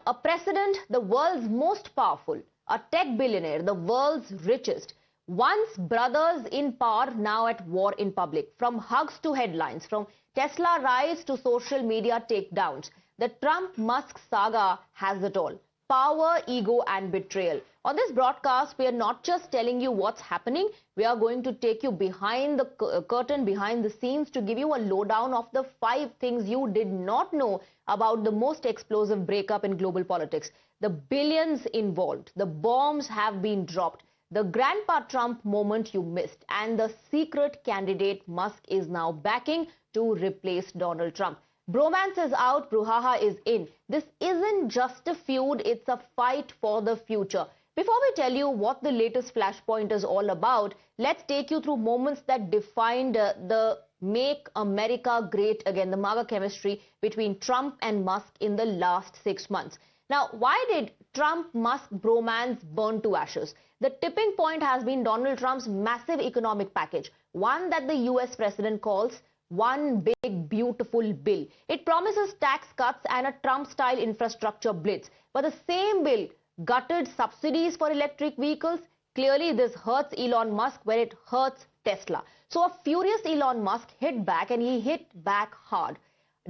A president, the world's most powerful, a tech billionaire, the world's richest. Once brothers in power, now at war in public. From hugs to headlines, from Tesla rise to social media takedowns. The Trump-Musk saga has it all. Power, ego and betrayal. On this broadcast, we are not just telling you what's happening. We are going to take you behind the curtain, behind the scenes, to give you a lowdown of the 5 things you did not know about the most explosive breakup in global politics. The billions involved. The bombs have been dropped. The Grandpa Trump moment you missed. And the secret candidate Musk is now backing to replace Donald Trump. Bromance is out, brouhaha is in. This isn't just a feud, it's a fight for the future. Before we tell you what the latest flashpoint is all about, let's take you through moments that defined the Make America Great Again, the MAGA chemistry between Trump and Musk in the last 6 months. Now, why did Trump-Musk bromance burn to ashes? The tipping point has been Donald Trump's massive economic package, one that the US president calls One Big Beautiful Bill. It promises tax cuts and a Trump-style infrastructure blitz. But the same bill gutted subsidies for electric vehicles. Clearly, this hurts Elon Musk where it hurts Tesla. So a furious Elon Musk hit back, and he hit back hard.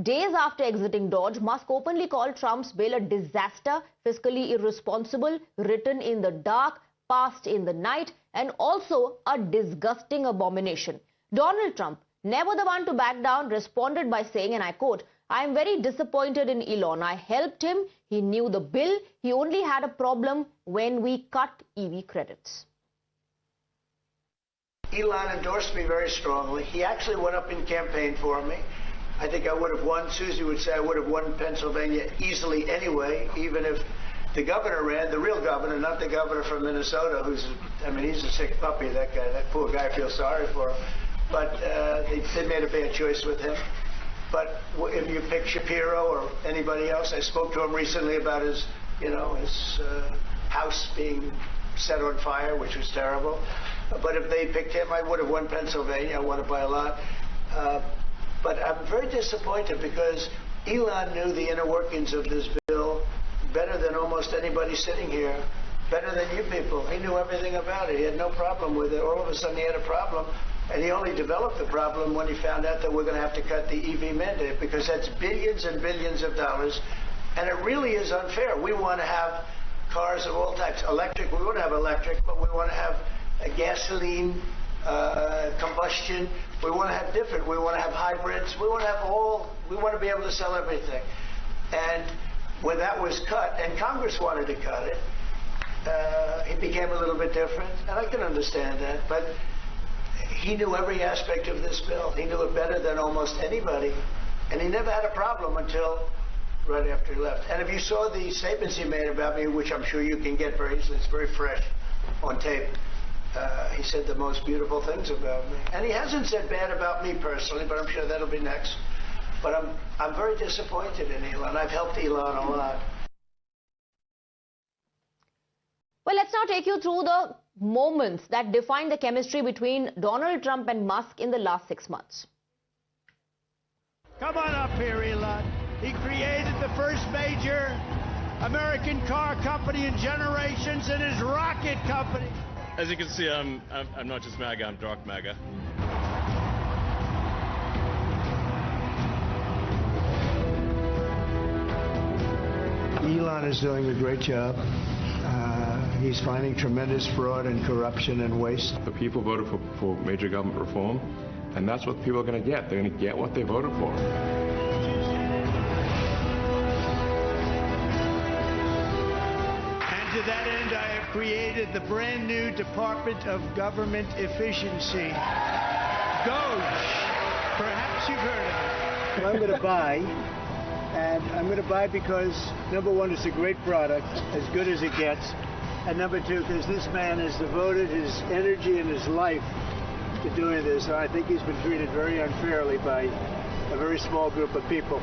Days after exiting Dodge, Musk openly called Trump's bill a disaster, fiscally irresponsible, written in the dark, passed in the night, and also a disgusting abomination. Donald Trump, never the one to back down, responded by saying, and I quote, "I am very disappointed in Elon. I helped him. He knew the bill. He only had a problem when we cut EV credits." Elon endorsed me very strongly. He actually went up in campaign for me. I think I would have won. Susie would say I would have won Pennsylvania easily anyway, even if the governor ran, the real governor, not the governor from Minnesota, he's a sick puppy, that guy. That poor guy, I feel sorry for him. But they made a bad choice with him. But if you pick Shapiro or anybody else, I spoke to him recently about his house being set on fire, which was terrible. But if they picked him, I would have won Pennsylvania. I won it by a lot. But I'm very disappointed because Elon knew the inner workings of this bill better than almost anybody sitting here, better than you people. He knew everything about it. He had no problem with it. All of a sudden he had a problem, and he only developed the problem when he found out that we're going to have to cut the EV mandate, because that's billions and billions of dollars, and it really is unfair. We want to have cars of all types. Electric, we want to have electric, but we want to have a gasoline, combustion. We want to have different. We want to have hybrids. We want to have all. We want to be able to sell everything. And when that was cut, and Congress wanted to cut it, it became a little bit different. And I can understand that. But he knew every aspect of this bill. He knew it better than almost anybody. And he never had a problem until right after he left. And if you saw the statements he made about me, which I'm sure you can get very easily, it's very fresh on tape. He said the most beautiful things about me. And he hasn't said bad about me personally, but I'm sure that'll be next. But I'm very disappointed in Elon. I've helped Elon a lot. Well, let's now take you through the moments that defined the chemistry between Donald Trump and Musk in the last 6 months. Come on up here, Elon. He created the first major American car company in generations, and his rocket company. As you can see, I'm not just MAGA, I'm dark MAGA. Elon is doing a great job. He's finding tremendous fraud and corruption and waste. The people voted for major government reform, and that's what people are going to get. They're going to get what they voted for. To that end, I have created the brand new Department of Government Efficiency. DOGE. Perhaps you've heard of it. I'm going to buy, and I'm going to buy because, number one, it's a great product, as good as it gets. And number two, because this man has devoted his energy and his life to doing this. And I think he's been treated very unfairly by a very small group of people.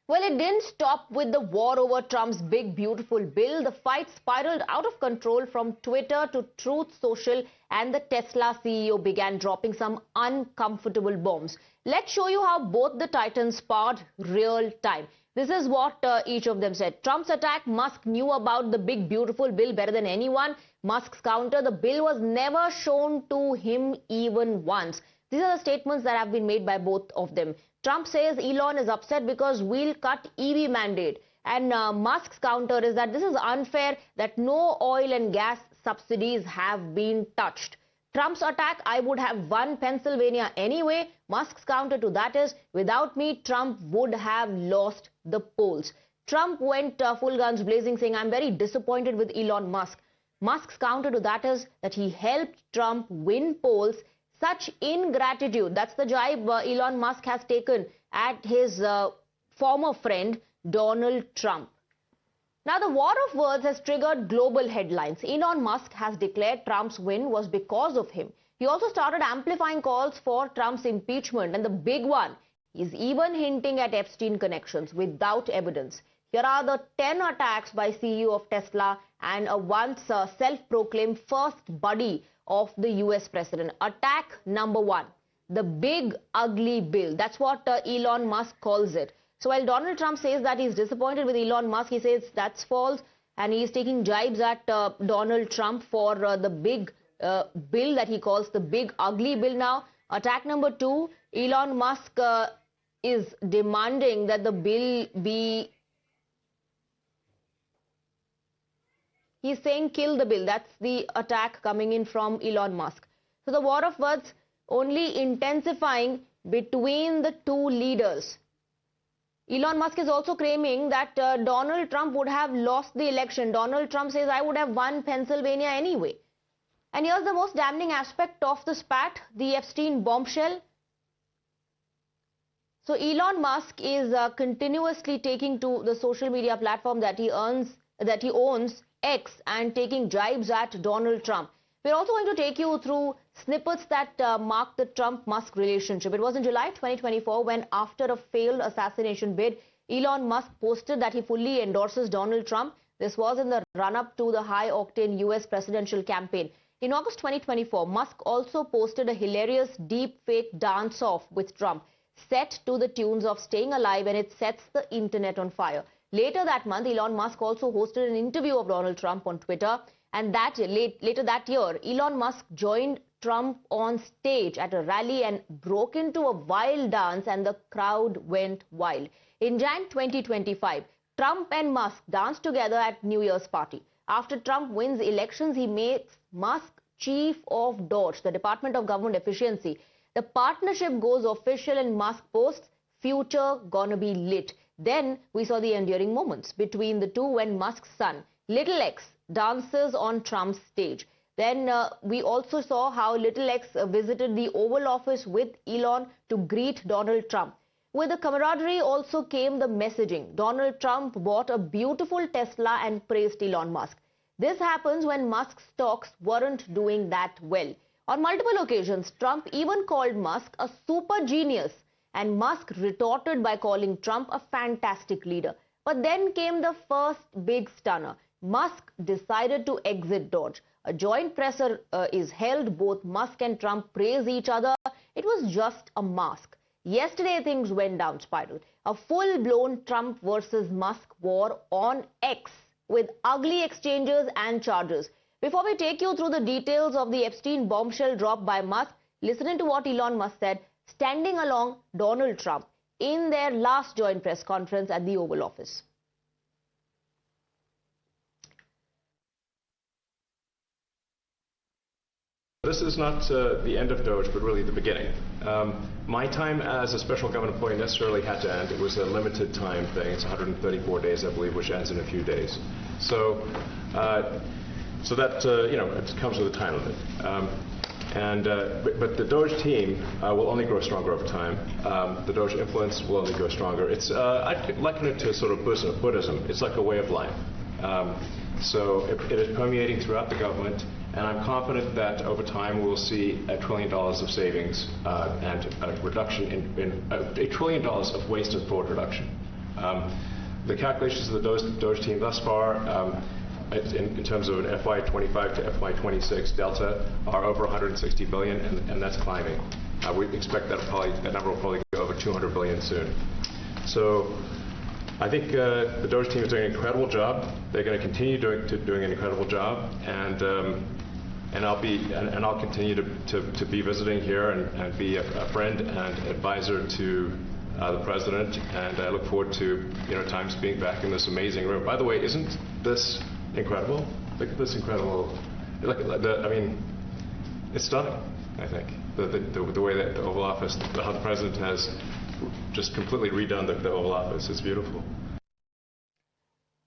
Well, it didn't stop with the war over Trump's big, beautiful bill. The fight spiraled out of control from Twitter to Truth Social, and the Tesla CEO began dropping some uncomfortable bombs. Let's show you how both the titans sparred real time. This is what each of them said. Trump's attack: Musk knew about the big, beautiful bill better than anyone. Musk's counter: the bill was never shown to him even once. These are the statements that have been made by both of them. Trump says Elon is upset because we'll cut EV mandate. And Musk's counter is that this is unfair, that no oil and gas subsidies have been touched. Trump's attack: I would have won Pennsylvania anyway. Musk's counter to that is, without me, Trump would have lost the polls. Trump went full guns blazing, saying, I'm very disappointed with Elon Musk. Musk's counter to that is that he helped Trump win polls. Such ingratitude. That's the jibe Elon Musk has taken at his former friend, Donald Trump. Now, the war of words has triggered global headlines. Elon Musk has declared Trump's win was because of him. He also started amplifying calls for Trump's impeachment. And the big one, he's even hinting at Epstein connections without evidence. Here are the 10 attacks by CEO of Tesla and a once self-proclaimed first buddy of the US president. Attack number 1, the big ugly bill. That's what Elon Musk calls it. So while Donald Trump says that he's disappointed with Elon Musk, he says that's false, and he's taking jibes at Donald Trump for the big bill that he calls the big ugly bill. Now, attack number 2, Elon Musk is demanding that the bill be... He's saying kill the bill. That's the attack coming in from Elon Musk. So the war of words only intensifying between the two leaders. Elon Musk is also claiming that Donald Trump would have lost the election. Donald Trump says, I would have won Pennsylvania anyway. And here's the most damning aspect of the spat, the Epstein bombshell. So Elon Musk is continuously taking to the social media platform that he owns, X, and taking jibes at Donald Trump. We're also going to take you through snippets that mark the Trump-Musk relationship. It was in July 2024 when, after a failed assassination bid, Elon Musk posted that he fully endorses Donald Trump. This was in the run-up to the high-octane US presidential campaign. In August 2024, Musk also posted a hilarious deep-fake dance-off with Trump, set to the tunes of Staying Alive, and it sets the internet on fire. Later that month, Elon Musk also hosted an interview of Donald Trump on Twitter. And later that year, Elon Musk joined Trump on stage at a rally and broke into a wild dance, and the crowd went wild. In Jan 2025, Trump and Musk danced together at New Year's party. After Trump wins elections, he makes Musk chief of DOGE, the Department of Government Efficiency. The partnership goes official, and Musk posts, future gonna be lit. Then we saw the endearing moments between the two when Musk's son, Little X, dances on Trump's stage. Then we also saw how Little X visited the Oval Office with Elon to greet Donald Trump. With the camaraderie also came the messaging. Donald Trump bought a beautiful Tesla and praised Elon Musk. This happens when Musk's stocks weren't doing that well. On multiple occasions, Trump even called Musk a super genius, and Musk retorted by calling Trump a fantastic leader. But then came the first big stunner. Musk decided to exit DOGE. A joint presser is held. Both Musk and Trump praise each other. It was just a mask. Yesterday, things went down spiral. A full-blown Trump versus Musk war on X with ugly exchanges and charges. Before we take you through the details of the Epstein bombshell dropped by Musk, listen to what Elon Musk said standing along Donald Trump in their last joint press conference at the Oval Office. This is not the end of DOGE, but really the beginning. My time as a special government employee necessarily had to end. It was a limited time thing. It's 134 days, I believe, which ends in a few days. So that it comes with a time limit. But the DOGE team will only grow stronger over time. The DOGE influence will only grow stronger. I'd liken it to sort of Buddhism. It's like a way of life. So it is permeating throughout the government. And I'm confident that over time we'll see $1 trillion of savings and a reduction in $1 trillion of waste and fraud reduction. The calculations of the Doge team thus far, in terms of an FY25 to FY26 delta, are over 160 billion, and that's climbing. We expect that number will probably go over 200 billion soon. So I think the Doge team is doing an incredible job. They're going to continue doing an incredible job, and I'll continue to be visiting here and be a friend and advisor to the president, and I look forward to Times being back in this amazing room. By the way, isn't this incredible? Look at this incredible. I mean, it's stunning. I think the way that the Oval Office, how the president has just completely redone the Oval Office. It's beautiful.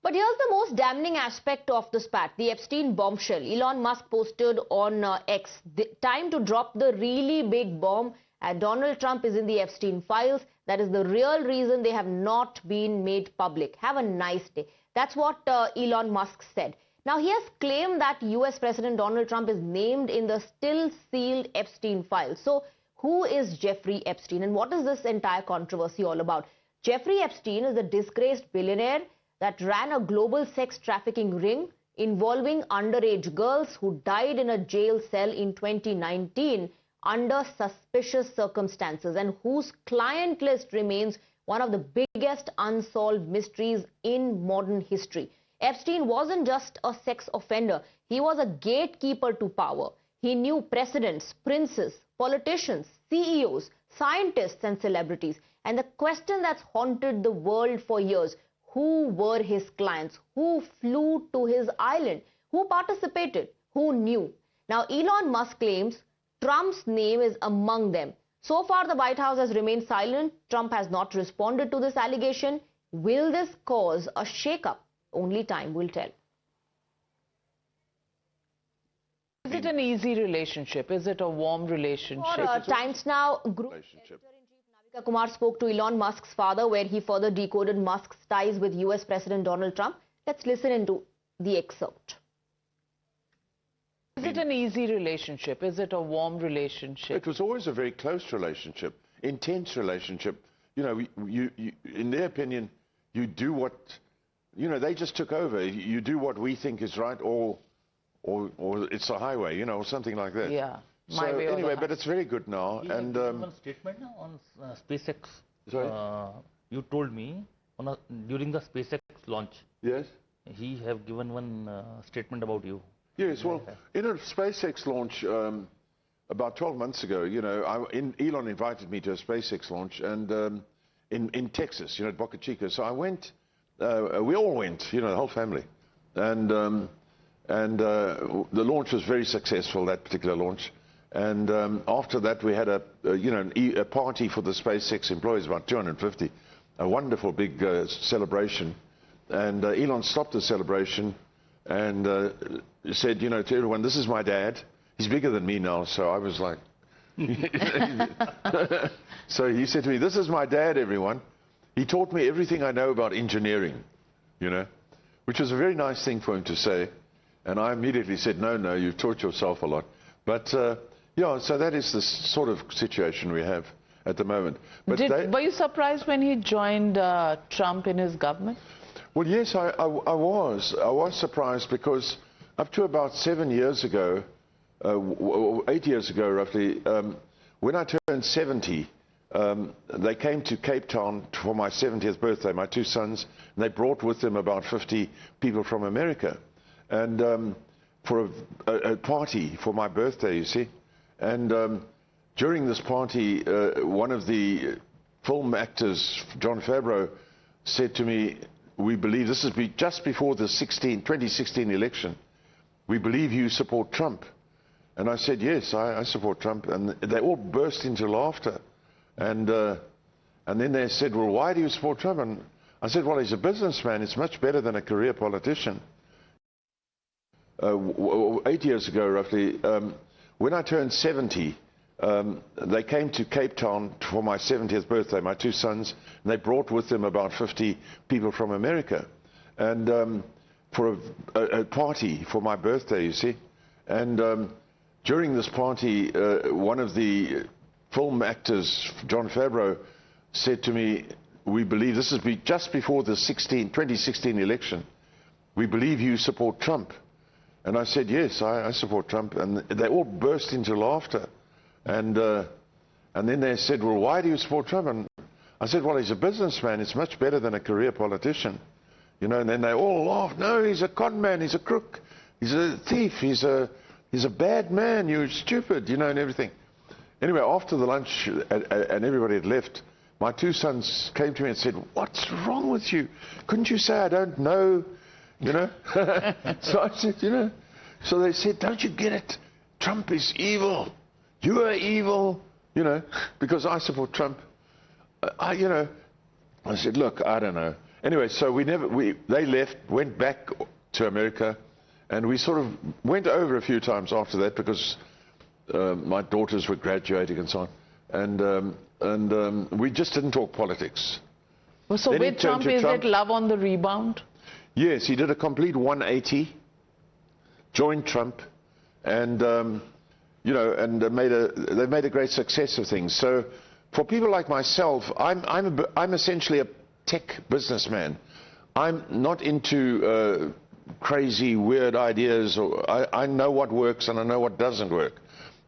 But here's the most damning aspect of the spat, the Epstein bombshell. Elon Musk posted on X, time to drop the really big bomb. Donald Trump is in the Epstein files. That is the real reason they have not been made public. Have a nice day. That's what Elon Musk said. Now, he has claimed that US President Donald Trump is named in the still sealed Epstein files. So who is Jeffrey Epstein and what is this entire controversy all about? Jeffrey Epstein is a disgraced billionaire that ran a global sex trafficking ring involving underage girls who died in a jail cell in 2019 under suspicious circumstances, and whose client list remains one of the biggest unsolved mysteries in modern history. Epstein wasn't just a sex offender. He was a gatekeeper to power. He knew presidents, princes, politicians, CEOs, scientists and celebrities. And the question that's haunted the world for years: who were his clients? Who flew to his island? Who participated? Who knew? Now, Elon Musk claims Trump's name is among them. So far, the White House has remained silent. Trump has not responded to this allegation. Will this cause a shakeup? Only time will tell. Is it an easy relationship? Is it a warm relationship? Times Now Group Editor-in-Chief Navika Kumar spoke to Elon Musk's father, where he further decoded Musk's ties with US President Donald Trump. Let's listen into the excerpt. Is it an easy relationship? Is it a warm relationship? It was always a very close relationship, intense relationship. You know, you in their opinion, you do what, they just took over. You do what we think is right, or it's a highway, or something like that. Yeah. So anyway, but it's very good now. And one statement on SpaceX. Sorry? You told me during the SpaceX launch. Yes. He have given one statement about you. Yes, well, in a SpaceX launch about 12 months ago, Elon invited me to a SpaceX launch, and in Texas, at Boca Chica. So I went, we all went, the whole family. And the launch was very successful, that particular launch. And after that, we had a party for the SpaceX employees, about 250, a wonderful big celebration. And Elon stopped the celebration and said, to everyone, this is my dad. He's bigger than me now, so I was like... So he said to me, this is my dad, everyone. He taught me everything I know about engineering, which was a very nice thing for him to say. And I immediately said, no, you've taught yourself a lot. But, so that is the sort of situation we have at the moment. But were you surprised when he joined Trump in his government? Well, yes, I was. I was surprised because up to about 7 years ago, 8 years ago roughly, when I turned 70, they came to Cape Town for my 70th birthday, my two sons, and they brought with them about 50 people from America. And for a party for my birthday, you see. And during this party, one of the film actors, John Favreau, said to me, we believe, this is just before the 2016 election, we believe you support Trump. And I said, yes, I support Trump. And they all burst into laughter. And then they said, well, why do you support Trump? And I said, well, he's a businessman. It's much better than a career politician. 8 years ago, roughly, when I turned 70, they came to Cape Town for my 70th birthday, my two sons, and they brought with them about 50 people from America. And for a party for my birthday, you see. And during this party, one of the film actors, John Favreau, said to me, we believe, this is just before the 2016 election, we believe you support Trump. And I said, yes, I support Trump. And they all burst into laughter. And then they said, well, why do you support Trump? And I said, well, he's a businessman. It's much better than a career politician. You know, and then they all laughed. No, he's a con man. He's a crook. He's a thief. He's a bad man. You're stupid, you know, and everything. Anyway, after the lunch and everybody had left, my two sons came to me and said, what's wrong with you? Couldn't you say I don't know, you know? So I said, you know. So they said, don't you get it? Trump is evil. You are evil, you know, because I support Trump. You know, I said, look, I don't know. Anyway, so they left, went back to America, and we sort of went over a few times after that because my daughters were graduating and so on. And we just didn't talk politics. Well, so then with Trump, is it love on the rebound? Yes, he did a complete 180, joined Trump, and, you know, and they made a great success of things. So for people like myself, I'm essentially a tech businessman. I'm not into crazy, weird ideas. I know what works and I know what doesn't work.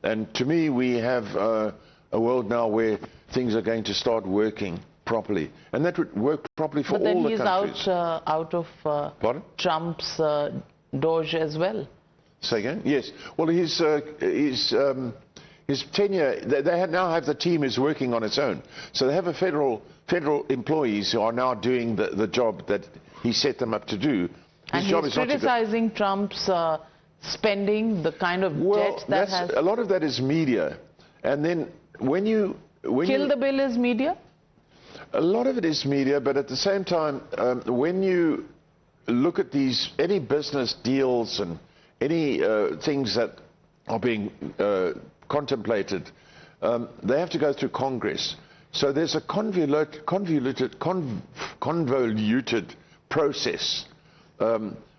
And to me, we have a world now where things are going to start working properly. And that would work properly for all the countries. But then he's out of Trump's doge as well. Say again? Yes. Well, his tenure, they now have the team is working on its own. So they have a federal employees who are now doing the job that he set them up to do. And he's criticizing Trump's spending, the kind of debt that has... A lot of that is media. And then when you... Kill the bill is media? A lot of it is media, but at the same time, when you look at any business deals and any things that are being contemplated, they have to go through Congress. So there's a convoluted process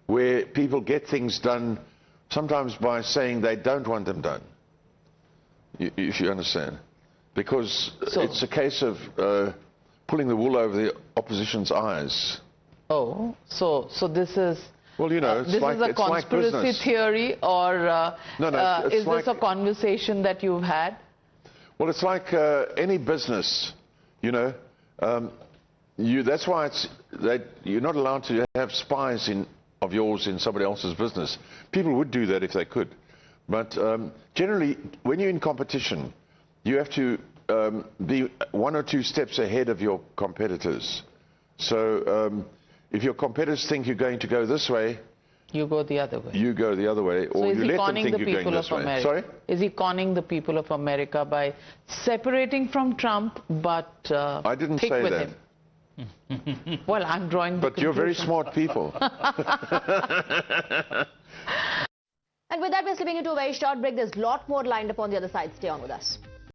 where people get things done, sometimes by saying they don't want them done, if you understand. Because it's a case of pulling the wool over the opposition's eyes. Oh, so this is... Well, you know, this is a conspiracy theory, or is this a conversation that you've had? Well, it's like any business, you know. That's why you're not allowed to have spies of yours in somebody else's business. People would do that if they could. But generally, when you're in competition, you have to be 1 or 2 steps ahead of your competitors. So if your competitors think you're going to go this way, you go the other way. You go the other way, or you let them think you're going this way. Sorry? Is he conning the people of America by separating from Trump, but I didn't say that. Him? Well, I'm drawing the But you're very smart people. And with that, we're slipping into a very short break. There's a lot more lined up on the other side. Stay on with us.